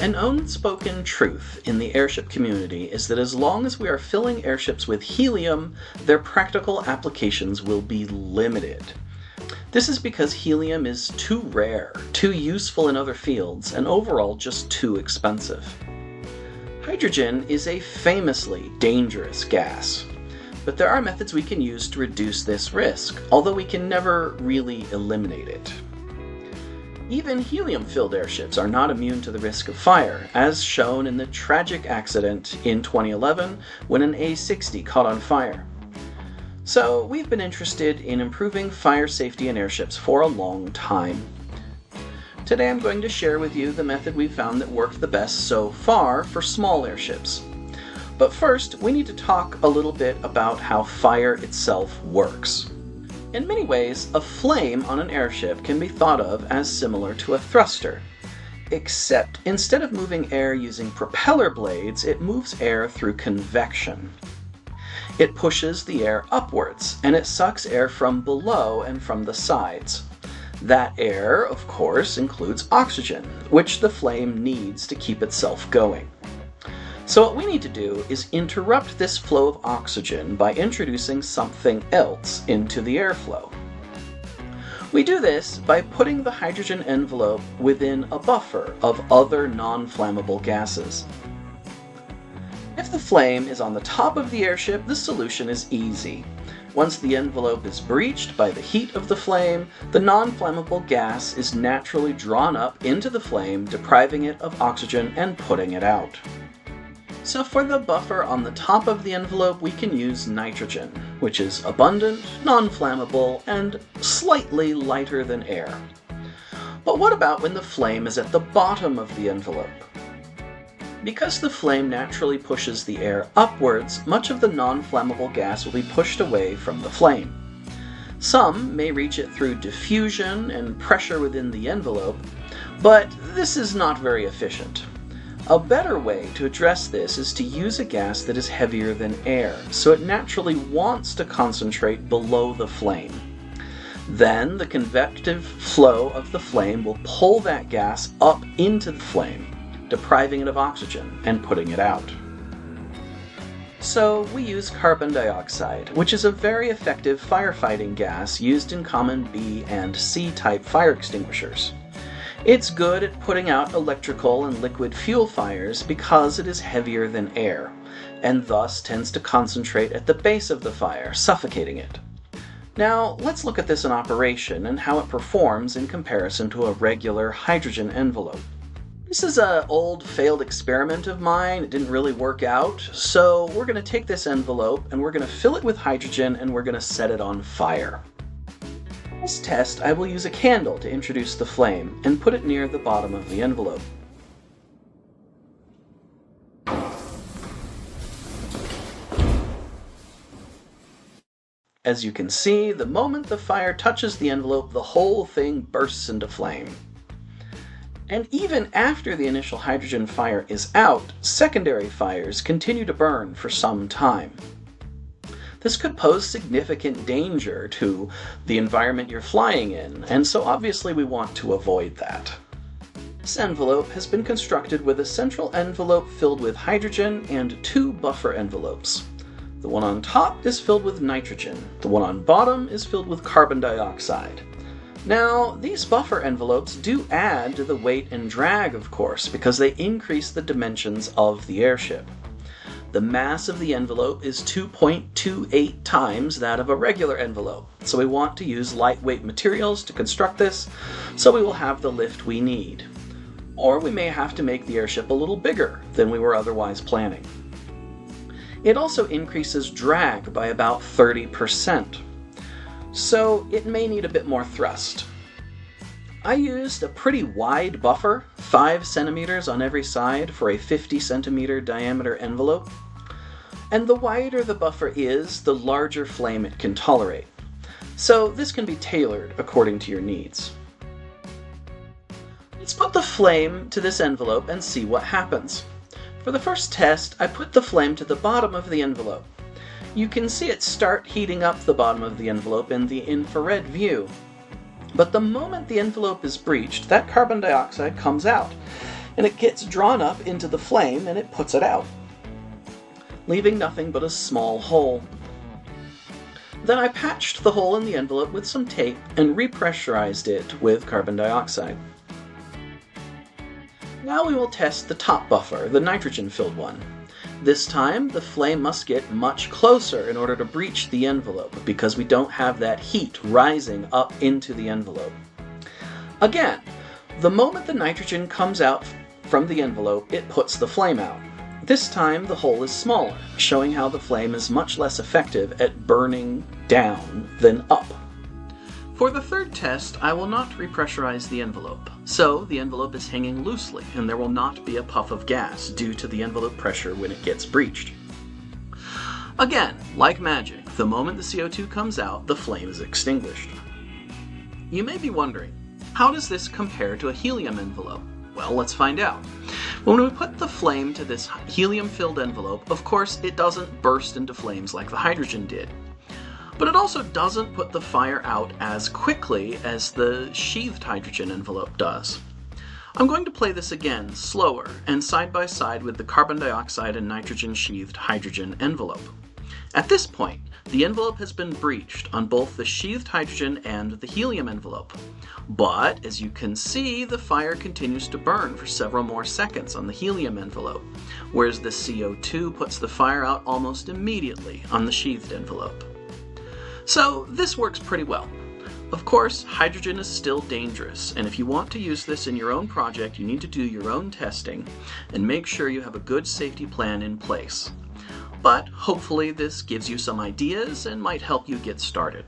An unspoken truth in the airship community is that as long as we are filling airships with helium, their practical applications will be limited. This is because helium is too rare, too useful in other fields, and overall just too expensive. Hydrogen is a famously dangerous gas, but there are methods we can use to reduce this risk, although we can never really eliminate it. Even helium-filled airships are not immune to the risk of fire, as shown in the tragic accident in 2011 when an A-60 caught on fire. So we've been interested in improving fire safety in airships for a long time. Today I'm going to share with you the method we've found that worked the best so far for small airships. But first, we need to talk a little bit about how fire itself works. In many ways, a flame on an airship can be thought of as similar to a thruster, except instead of moving air using propeller blades, it moves air through convection. It pushes the air upwards, and it sucks air from below and from the sides. That air, of course, includes oxygen, which the flame needs to keep itself going. So what we need to do is interrupt this flow of oxygen by introducing something else into the airflow. We do this by putting the hydrogen envelope within a buffer of other non-flammable gases. If the flame is on the top of the airship, the solution is easy. Once the envelope is breached by the heat of the flame, the non-flammable gas is naturally drawn up into the flame, depriving it of oxygen and putting it out. So for the buffer on the top of the envelope, we can use nitrogen, which is abundant, non-flammable, and slightly lighter than air. But what about when the flame is at the bottom of the envelope? Because the flame naturally pushes the air upwards, much of the non-flammable gas will be pushed away from the flame. Some may reach it through diffusion and pressure within the envelope, but this is not very efficient. A better way to address this is to use a gas that is heavier than air, so it naturally wants to concentrate below the flame. Then the convective flow of the flame will pull that gas up into the flame, depriving it of oxygen and putting it out. So we use carbon dioxide, which is a very effective firefighting gas used in common B and C type fire extinguishers. It's good at putting out electrical and liquid fuel fires because it is heavier than air, and thus tends to concentrate at the base of the fire, suffocating it. Now, let's look at this in operation and how it performs in comparison to a regular hydrogen envelope. This is an old failed experiment of mine. It didn't really work out, so we're going to take this envelope and we're going to fill it with hydrogen and we're going to set it on fire. For this test, I will use a candle to introduce the flame and put it near the bottom of the envelope. As you can see, the moment the fire touches the envelope, the whole thing bursts into flame. And even after the initial hydrogen fire is out, secondary fires continue to burn for some time. This could pose significant danger to the environment you're flying in, and so obviously we want to avoid that. This envelope has been constructed with a central envelope filled with hydrogen and two buffer envelopes. The one on top is filled with nitrogen, the one on bottom is filled with carbon dioxide. Now, these buffer envelopes do add to the weight and drag, of course, because they increase the dimensions of the airship. The mass of the envelope is 2.28 times that of a regular envelope, so we want to use lightweight materials to construct this, so we will have the lift we need. Or we may have to make the airship a little bigger than we were otherwise planning. It also increases drag by about 30%, so it may need a bit more thrust. I used a pretty wide buffer, 5 centimeters on every side for a 50 centimeter diameter envelope. And the wider the buffer is, the larger flame it can tolerate. So this can be tailored according to your needs. Let's put the flame to this envelope and see what happens. For the first test, I put the flame to the bottom of the envelope. You can see it start heating up the bottom of the envelope in the infrared view. But the moment the envelope is breached, that carbon dioxide comes out. and it gets drawn up into the flame and it puts it out, leaving nothing but a small hole. Then I patched the hole in the envelope with some tape and repressurized it with carbon dioxide. Now we will test the top buffer, the nitrogen-filled one. This time, the flame must get much closer in order to breach the envelope, because we don't have that heat rising up into the envelope. Again, the moment the nitrogen comes out from the envelope, it puts the flame out. This time, the hole is smaller, showing how the flame is much less effective at burning down than up. For the third test, I will not repressurize the envelope, so the envelope is hanging loosely and there will not be a puff of gas due to the envelope pressure when it gets breached. Again, like magic, the moment the CO2 comes out, the flame is extinguished. You may be wondering, how does this compare to a helium envelope? Well, let's find out. When we put the flame to this helium-filled envelope, of course it doesn't burst into flames like the hydrogen did. But it also doesn't put the fire out as quickly as the sheathed hydrogen envelope does. I'm going to play this again, slower, and side by side with the carbon dioxide and nitrogen sheathed hydrogen envelope. At this point, the envelope has been breached on both the sheathed hydrogen and the helium envelope. But, as you can see, the fire continues to burn for several more seconds on the helium envelope, whereas the CO2 puts the fire out almost immediately on the sheathed envelope. So this works pretty well. Of course, hydrogen is still dangerous, and if you want to use this in your own project, you need to do your own testing and make sure you have a good safety plan in place. But hopefully this gives you some ideas and might help you get started.